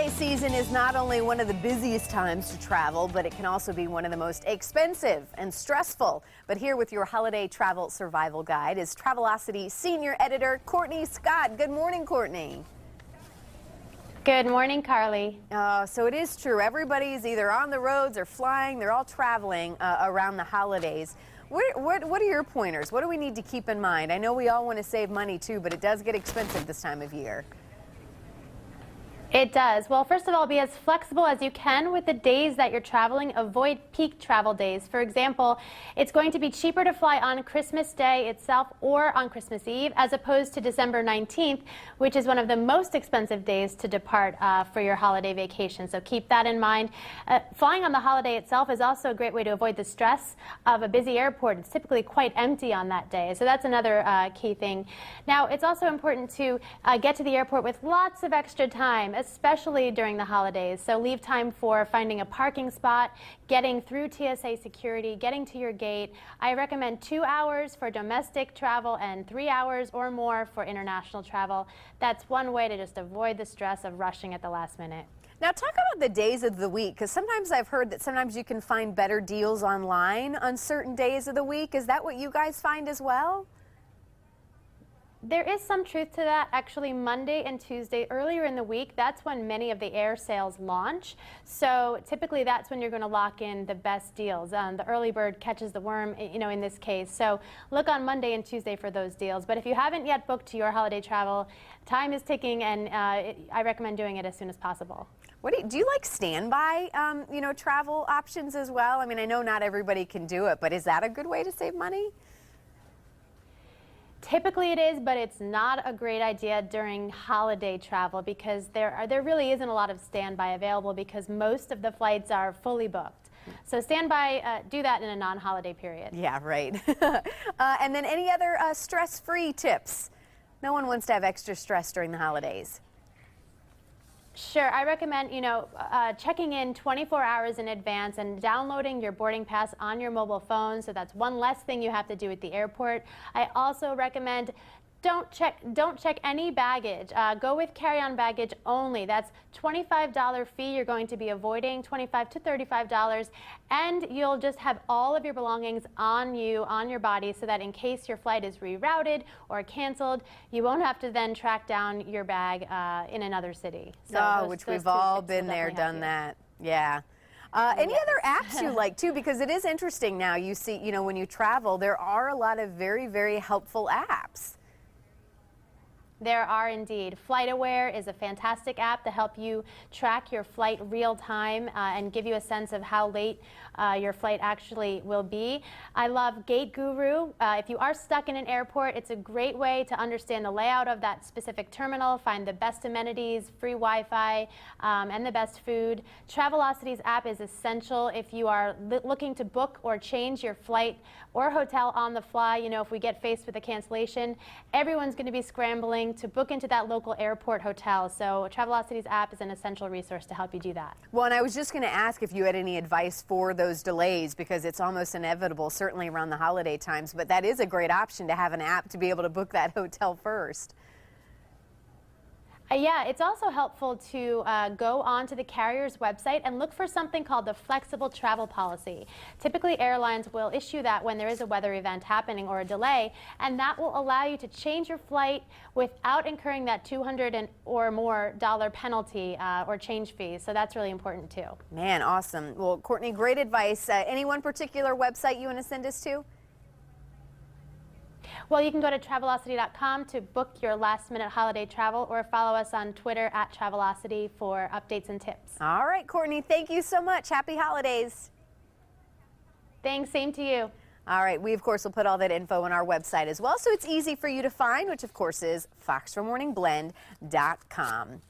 holiday season is not only one of the busiest times to travel, but it can also be one of the most expensive and stressful. But here with your holiday travel survival guide is Travelocity senior editor Courtney Scott. Good morning, Courtney. Good morning, Carly. So it is true. Everybody's either on the roads or flying. They're all traveling around the holidays. What are your pointers? What do we need to keep in mind? I know we all want to save money too, but it does get expensive this time of year. It does. Well, first of all, be as flexible as you can with the days that you're traveling. Avoid peak travel days. For example, it's going to be cheaper to fly on Christmas Day itself or on Christmas Eve as opposed to December 19th, which is one of the most expensive days to depart for your holiday vacation. So keep that in mind. Flying on the holiday itself is also a great way to avoid the stress of a busy airport. It's typically quite empty on that day. So that's another key thing. Now, it's also important to get to the airport with lots of extra time, especially during the holidays. So leave time for finding a parking spot, getting through TSA security, getting to your gate. I recommend 2 hours for domestic travel and 3 hours or more for international travel. That's one way to just avoid the stress of rushing at the last minute. Now talk about the days of the week, because sometimes I've heard that sometimes you can find better deals online on certain days of the week. Is that what you guys find as well? There is some truth to that. Actually, Monday and Tuesday, earlier in the week, that's when many of the air sales launch. So typically that's when you're going to lock in the best deals. The early bird catches the worm, in this case. So look on Monday and Tuesday for those deals. But if you haven't yet booked your holiday travel, time is ticking, and I recommend doing it as soon as possible. Do you like standby, travel options as well? I mean, I know not everybody can do it, but is that a good way to save money? Typically it is, but it's not a great idea during holiday travel because there really isn't a lot of standby available because most of the flights are fully booked. So standby, do that in a non-holiday period. Yeah, right. And then any other stress-free tips? No one wants to have extra stress during the holidays. Sure, I recommend, checking in 24 hours in advance and downloading your boarding pass on your mobile phone. So that's one less thing you have to do at the airport. I also recommend don't check any baggage. Go with carry-on baggage only. That's $25 fee you're going to be avoiding, $25 to $35, and you'll just have all of your belongings on you, on your body, so that in case your flight is rerouted or canceled, you won't have to then track down your bag in another city. So which we've all been there, done that. Yeah. Any other apps you like too? Because it is interesting now. You see, when you travel, there are a lot of very, very helpful apps. There are indeed. FlightAware is a fantastic app to help you track your flight real time and give you a sense of how late your flight actually will be. I love Gate Guru. If you are stuck in an airport, it's a great way to understand the layout of that specific terminal, find the best amenities, free Wi-Fi, and the best food. Travelocity's app is essential if you are looking to book or change your flight or hotel on the fly. If we get faced with a cancellation, everyone's going to be scrambling to book into that local airport hotel. So Travelocity's app is an essential resource to help you do that. Well, and I was just going to ask if you had any advice for those delays, because it's almost inevitable, certainly around the holiday times, but that is a great option to have an app to be able to book that hotel first. Yeah, it's also helpful to go onto the carrier's website and look for something called the flexible travel policy. Typically, airlines will issue that when there is a weather event happening or a delay, and that will allow you to change your flight without incurring that $200 or more penalty or change fee. So that's really important too. Man, awesome. Well, Courtney, great advice. Any one particular website you want to send us to? Well, you can go to Travelocity.com to book your last-minute holiday travel, or follow us on Twitter at Travelocity for updates and tips. All right, Courtney, thank you so much. Happy holidays. Thanks, same to you. All right, we, of course, will put all that info on our website as well, so it's easy for you to find, which, of course, is fox4morningblend.com.